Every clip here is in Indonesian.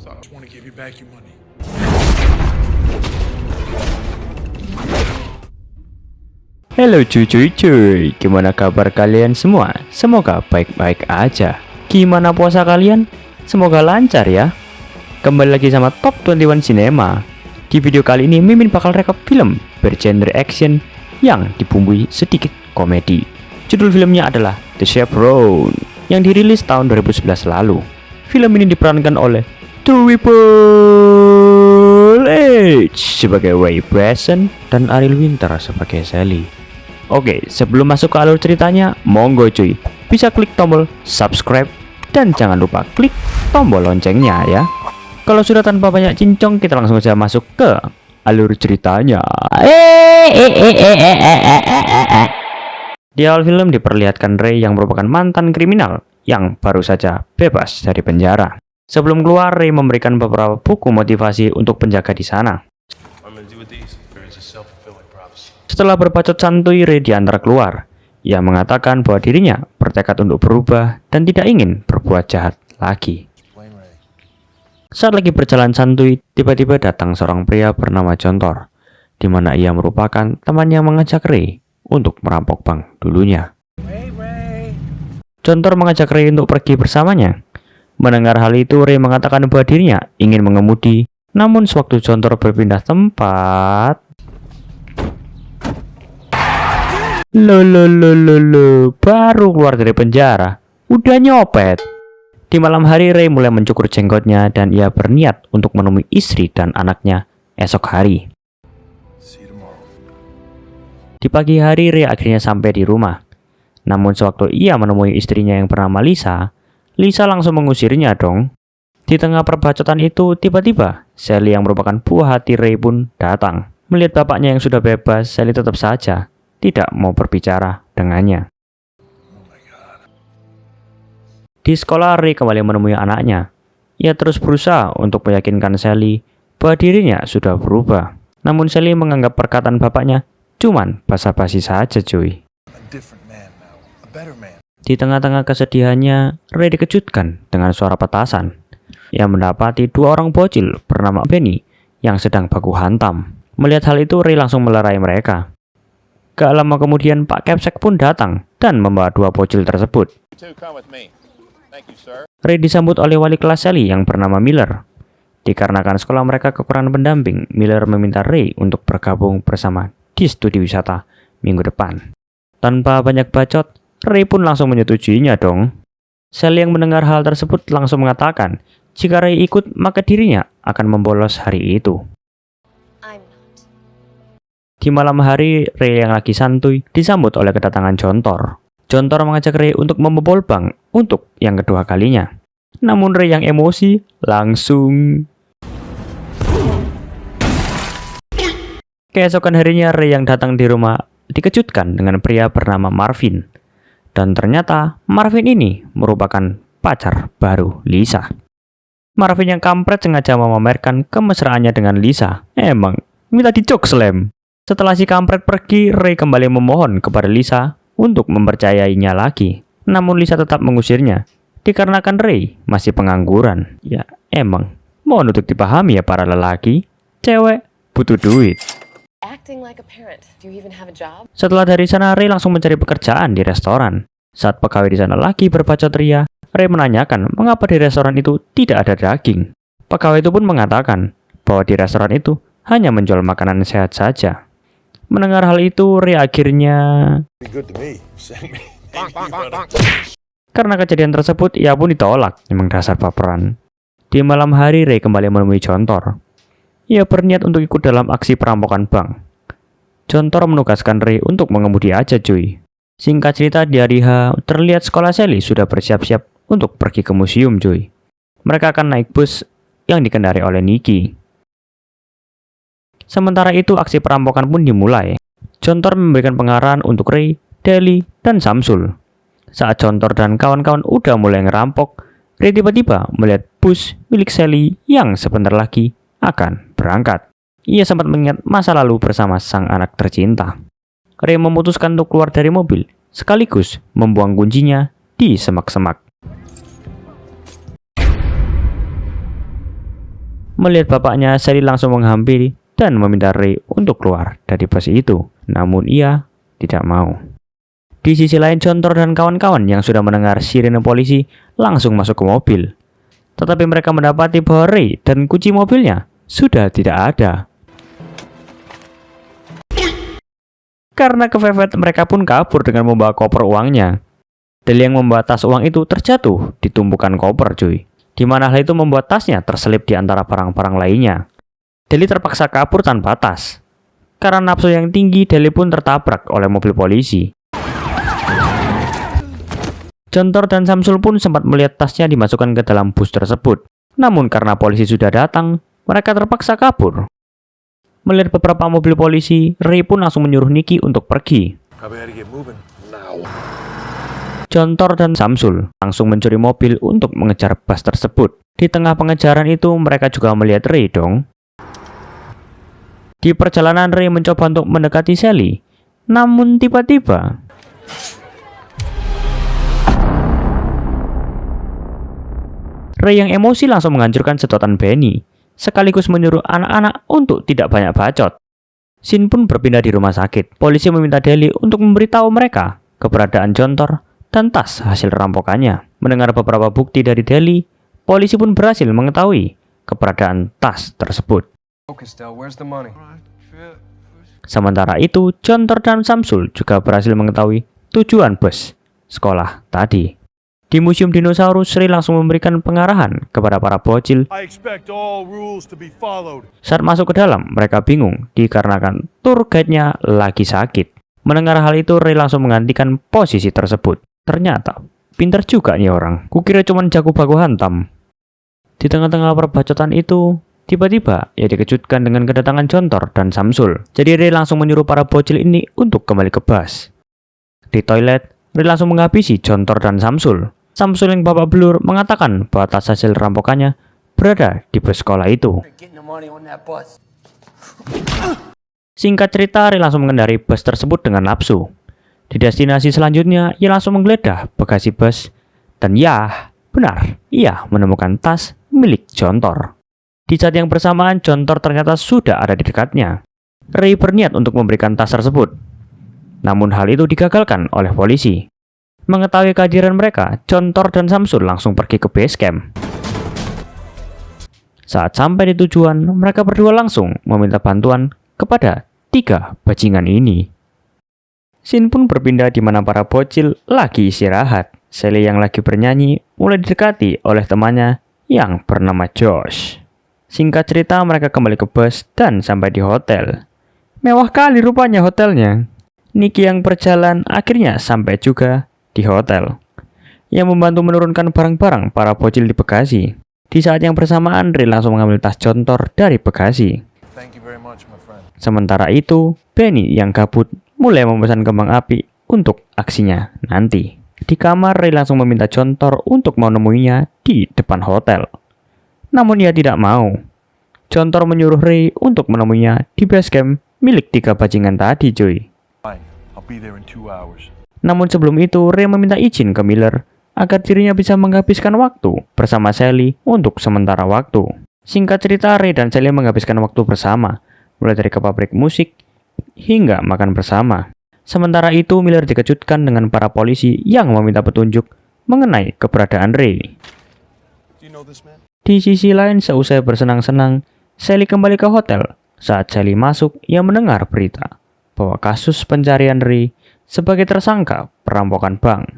So I just want to give you back your money. Halo cuy, gimana kabar kalian semua? Semoga baik-baik aja. Gimana puasa kalian? Semoga lancar ya. Kembali lagi sama Top 21 Cinema. Di video kali ini Mimin bakal rekap film bergenre action yang dibumbui sedikit komedi. Judul filmnya adalah The Chaperone yang dirilis tahun 2011 lalu. Film ini diperankan oleh Triple H sebagai Ray Bresson dan Ariel Winter sebagai Sally. Oke, sebelum masuk ke alur ceritanya, monggo cuy, bisa klik tombol subscribe dan jangan lupa klik tombol loncengnya ya. Kalau sudah tanpa banyak cincong, kita langsung saja masuk ke alur ceritanya. Di awal film diperlihatkan Ray yang merupakan mantan kriminal yang baru saja bebas dari penjara. Sebelum keluar, Ray memberikan beberapa buku motivasi untuk penjaga di sana. Setelah berbacot santuy, Ray diantar keluar. Ia mengatakan bahwa dirinya bertekad untuk berubah dan tidak ingin berbuat jahat lagi. Saat lagi berjalan santuy, tiba-tiba datang seorang pria bernama Jontor, di mana ia merupakan teman yang mengajak Ray untuk merampok bank dulunya. Jontor mengajak Ray untuk pergi bersamanya. Mendengar hal itu, Ray mengatakan bahwa dirinya ingin mengemudi. Namun sewaktu Jontor berpindah tempat, baru keluar dari penjara, udah nyopet. Di malam hari, Ray mulai mencukur jenggotnya dan ia berniat untuk menemui istri dan anaknya esok hari. Di pagi hari, Ray akhirnya sampai di rumah. Namun sewaktu ia menemui istrinya yang bernama Lisa, Lisa langsung mengusirnya dong. Di tengah perbacotan itu, tiba-tiba Sally yang merupakan buah hati Ray pun datang. Melihat bapaknya yang sudah bebas, Sally tetap saja tidak mau berbicara dengannya. Di sekolah, Ray kembali menemui anaknya. Ia terus berusaha untuk meyakinkan Sally bahwa dirinya sudah berubah. Namun Sally menganggap perkataan bapaknya cuman basa-basi saja cuy. Di tengah-tengah kesedihannya, Ray dikejutkan dengan suara petasan. Ia mendapati dua orang bocil bernama Benny yang sedang baku hantam. Melihat hal itu, Ray langsung melerai mereka. Gak lama kemudian Pak Kepsek pun datang dan membawa dua bocil tersebut. Ray disambut oleh wali kelas Sally yang bernama Miller. Dikarenakan sekolah mereka kekurangan pendamping, Miller meminta Ray untuk bergabung bersama di studi wisata minggu depan. Tanpa banyak bacot, Ray pun langsung menyetujuinya dong. Sally yang mendengar hal tersebut langsung mengatakan jika Ray ikut maka dirinya akan membolos hari itu. Di malam hari, Ray yang lagi santuy disambut oleh kedatangan Jontor. Jontor mengajak Ray untuk membobol bank untuk yang kedua kalinya. Namun Ray yang emosi langsung. Keesokan harinya, Ray yang datang di rumah dikejutkan dengan pria bernama Marvin. Dan ternyata Marvin ini merupakan pacar baru Lisa. Marvin yang kampret sengaja memamerkan kemesraannya dengan Lisa. Emang minta dicok slam. Setelah si kampret pergi, Ray kembali memohon kepada Lisa untuk mempercayainya lagi. Namun Lisa tetap mengusirnya, dikarenakan Ray masih pengangguran. Ya emang, mohon untuk dipahami ya para lelaki, cewek butuh duit. Setelah dari sana, Ray langsung mencari pekerjaan di restoran. Saat pegawai di sana lagi berbacot ria, Ray menanyakan mengapa di restoran itu tidak ada daging. Pegawai itu pun mengatakan bahwa di restoran itu hanya menjual makanan sehat saja. Mendengar hal itu, Ray akhirnya karena kejadian tersebut, ia pun ditolak. Memang dasar baperan. Di malam hari, Ray kembali menemui Jontor. Ia berniat untuk ikut dalam aksi perampokan bank. Jontor menugaskan Ray untuk mengemudi aja cuy. Singkat cerita, di hari H, terlihat sekolah Sally sudah bersiap-siap untuk pergi ke museum cuy. Mereka akan naik bus yang dikendari oleh Nikki. Sementara itu, aksi perampokan pun dimulai. Jontor memberikan pengarahan untuk Ray, Deli, dan Samsul. Saat Jontor dan kawan-kawan udah mulai ngerampok, Ray tiba-tiba melihat bus milik Sally yang sebentar lagi akan berangkat. Ia sempat mengingat masa lalu bersama sang anak tercinta. Ray memutuskan untuk keluar dari mobil, sekaligus membuang kuncinya di semak-semak. Melihat bapaknya, Sally langsung menghampiri dan meminta Ray untuk keluar dari bus itu. Namun ia tidak mau. Di sisi lain, Jontor dan kawan-kawan yang sudah mendengar sirene polisi langsung masuk ke mobil. Tetapi mereka mendapati bahwa Ray dan kunci mobilnya sudah tidak ada. Karena kepepet, mereka pun kabur dengan membawa koper uangnya. Deli yang membawa tas uang itu terjatuh di tumpukan koper, cuy. Di mana hal itu membuat tasnya terselip di antara barang-barang lainnya. Deli terpaksa kabur tanpa tas. Karena nafsu yang tinggi, Deli pun tertabrak oleh mobil polisi. Jontor dan Samsul pun sempat melihat tasnya dimasukkan ke dalam bus tersebut. Namun karena polisi sudah datang, mereka terpaksa kabur. Melihat beberapa mobil polisi, Ray pun langsung menyuruh Nicky untuk pergi. Jontor dan Samsul langsung mencuri mobil untuk mengejar bus tersebut. Di tengah pengejaran itu, mereka juga melihat Ray dong. Di perjalanan, Ray mencoba untuk mendekati Sally. Namun tiba-tiba Ray yang emosi langsung menghancurkan sedotan Benny, sekaligus menyuruh anak-anak untuk tidak banyak bacot. Sin pun berpindah di rumah sakit. Polisi meminta Deli untuk memberitahu mereka keberadaan Jontor dan tas hasil rampokannya. Mendengar beberapa bukti dari Deli, polisi pun berhasil mengetahui keberadaan tas tersebut. Sementara itu, Jontor dan Samsul juga berhasil mengetahui tujuan bus sekolah tadi. Di Museum Dinosaurus, Ray langsung memberikan pengarahan kepada para bocil. Saat masuk ke dalam, mereka bingung dikarenakan tour guide-nya lagi sakit. Mendengar hal itu, Ray langsung menggantikan posisi tersebut. Ternyata, pintar juga nih orang. Kukira cuma jago baku hantam. Di tengah-tengah perbacotan itu, tiba-tiba ia dikejutkan dengan kedatangan Jontor dan Samsul. Jadi Ray langsung menyuruh para bocil ini untuk kembali ke bus. Di toilet, Ray langsung menghabisi Jontor dan Samsul. Samsul yang babak belur mengatakan bahwa tas hasil rampokannya berada di bus sekolah itu. Singkat cerita, Ray langsung mengendarai bus tersebut dengan nafsu. Di destinasi selanjutnya, ia langsung menggeledah bagasi bus. Dan ya, benar, ia menemukan tas milik Jontor. Di saat yang bersamaan, Jontor ternyata sudah ada di dekatnya. Ray berniat untuk memberikan tas tersebut. Namun hal itu digagalkan oleh polisi. Mengetahui kehadiran mereka, Jontor dan Samsul langsung pergi ke base camp. Saat sampai di tujuan, mereka berdua langsung meminta bantuan kepada 3 bajingan ini. Sin pun berpindah di mana para bocil lagi istirahat. Sally yang lagi bernyanyi mulai didekati oleh temannya yang bernama Josh. Singkat cerita, mereka kembali ke bus dan sampai di hotel. Mewah kali rupanya hotelnya. Nicky yang berjalan akhirnya sampai juga di hotel. Ia membantu menurunkan barang-barang para bocil di bagasi. Di saat yang bersamaan, Ray langsung mengambil tas Jontor dari bagasi. Sementara itu, Benny yang gabut mulai memesan kembang api untuk aksinya nanti. Di kamar, Ray langsung meminta Jontor untuk menemuinya di depan hotel. Namun ia tidak mau. Jontor menyuruh Ray untuk menemuinya di base camp milik 3 bajingan tadi, cuy. Namun sebelum itu, Ray meminta izin ke Miller agar dirinya bisa menghabiskan waktu bersama Sally untuk sementara waktu. Singkat cerita, Ray dan Sally menghabiskan waktu bersama, mulai dari ke pabrik musik hingga makan bersama. Sementara itu, Miller dikejutkan dengan para polisi yang meminta petunjuk mengenai keberadaan Ray. Di sisi lain, seusai bersenang-senang, Sally kembali ke hotel. Saat Sally masuk, ia mendengar berita bahwa kasus pencarian Ray sebagai tersangka perampokan bank.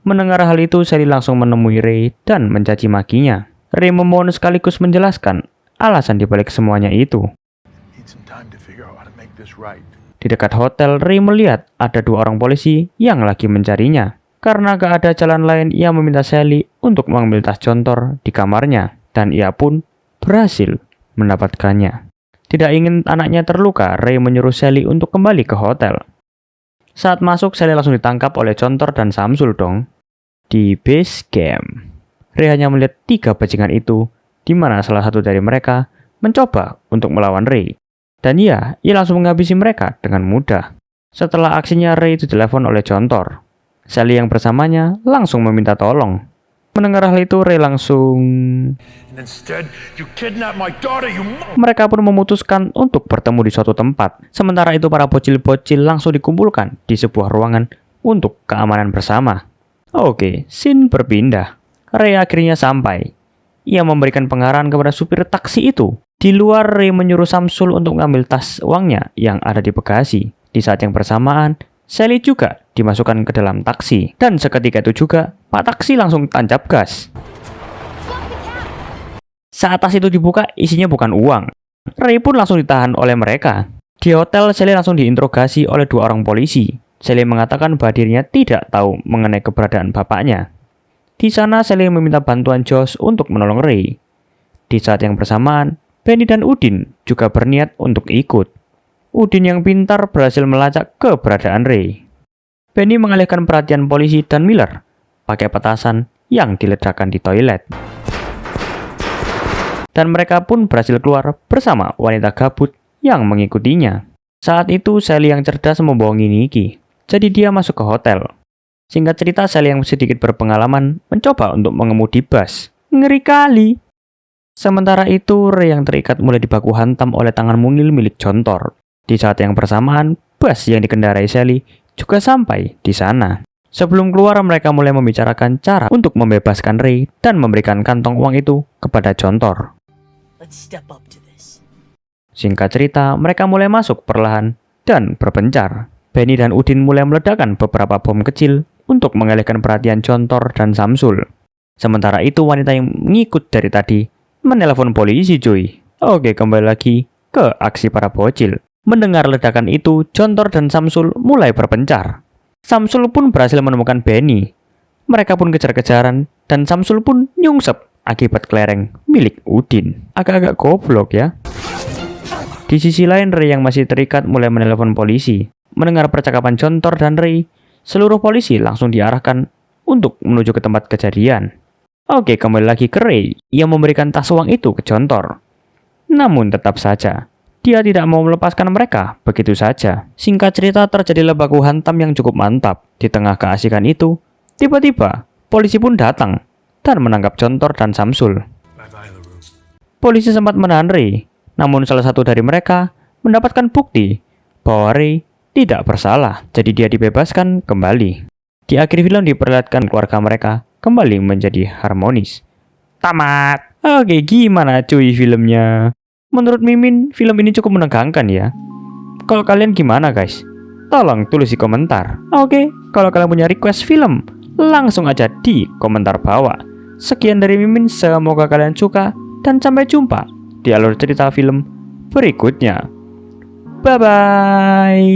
Mendengar hal itu, Sally langsung menemui Ray dan mencaci makinya. Ray memohon sekaligus menjelaskan alasan dibalik semuanya itu. Di dekat hotel, Ray melihat ada 2 orang polisi yang lagi mencarinya. Karena gak ada jalan lain, ia meminta Sally untuk mengambil tas Jontor di kamarnya. Dan ia pun berhasil mendapatkannya. Tidak ingin anaknya terluka, Ray menyuruh Sally untuk kembali ke hotel. Saat masuk, Sally langsung ditangkap oleh Jontor dan Samsul dong. Di base camp, Ray hanya melihat 3 bajingan itu, di mana salah satu dari mereka mencoba untuk melawan Ray. Dan ia langsung menghabisi mereka dengan mudah. Setelah aksinya, Ray itu ditelepon oleh Jontor. Sally yang bersamanya langsung meminta tolong. Mendengar hal itu, Ray langsung... Mereka pun memutuskan untuk bertemu di suatu tempat. Sementara itu para bocil-bocil langsung dikumpulkan di sebuah ruangan untuk keamanan bersama. Oke, scene berpindah. Ray akhirnya sampai. Ia memberikan pengarahan kepada supir taksi itu. Di luar, Ray menyuruh Samsul untuk mengambil tas uangnya yang ada di bagasi. Di saat yang bersamaan, Sally juga dimasukkan ke dalam taksi. Dan seketika itu juga, Pak Taksi langsung tancap gas. Saat tas itu dibuka, isinya bukan uang. Ray pun langsung ditahan oleh mereka. Di hotel, Sally langsung diinterogasi oleh 2 orang polisi. Sally mengatakan bahwa dirinya tidak tahu mengenai keberadaan bapaknya. Di sana, Sally meminta bantuan Josh untuk menolong Ray. Di saat yang bersamaan, Benny dan Udin juga berniat untuk ikut. Udin yang pintar berhasil melacak keberadaan Ray. Benny mengalihkan perhatian polisi dan Miller pakai petasan yang diledakkan di toilet. Dan mereka pun berhasil keluar bersama wanita gabut yang mengikutinya. Saat itu, Sally yang cerdas membohongi Nikki. Jadi dia masuk ke hotel. Singkat cerita, Sally yang sedikit berpengalaman mencoba untuk mengemudi bus. Ngeri kali. Sementara itu, Ray yang terikat mulai dibaku hantam oleh tangan mungil milik Jontor. Di saat yang bersamaan, bus yang dikendarai Sally juga sampai di sana. Sebelum keluar, mereka mulai membicarakan cara untuk membebaskan Ray dan memberikan kantong uang itu kepada Jontor. Singkat cerita, mereka mulai masuk perlahan dan berpencar. Benny dan Udin mulai meledakkan beberapa bom kecil untuk mengalihkan perhatian Jontor dan Samsul. Sementara itu, wanita yang mengikut dari tadi menelpon polisi, cuy. Oke, kembali lagi ke aksi para bocil. Mendengar ledakan itu, Jontor dan Samsul mulai berpencar. Samsul pun berhasil menemukan Benny. Mereka pun kejar-kejaran dan Samsul pun nyungsep akibat kelereng milik Udin. Agak-agak goblok ya. Di sisi lain, Ray yang masih terikat mulai menelpon polisi. Mendengar percakapan Jontor dan Ray, seluruh polisi langsung diarahkan untuk menuju ke tempat kejadian. Oke, kembali lagi ke Ray. Ia memberikan tas uang itu ke Jontor. Namun tetap saja, dia tidak mau melepaskan mereka begitu saja. Singkat cerita, terjadilah baku hantam yang cukup mantap. Di tengah keasikan itu, tiba-tiba polisi pun datang dan menangkap Jontor dan Samsul. Polisi sempat menahan Ray, namun salah satu dari mereka mendapatkan bukti bahwa Ray tidak bersalah, jadi dia dibebaskan kembali. Di akhir film diperlihatkan keluarga mereka kembali menjadi harmonis. Tamat. Oke, gimana cuy filmnya? Menurut Mimin, film ini cukup menegangkan ya. Kalau kalian gimana guys? Tolong tulis di komentar. Oke, kalau kalian punya request film, langsung aja di komentar bawah. Sekian dari Mimin, semoga kalian suka dan sampai jumpa di alur cerita film berikutnya. Bye-bye.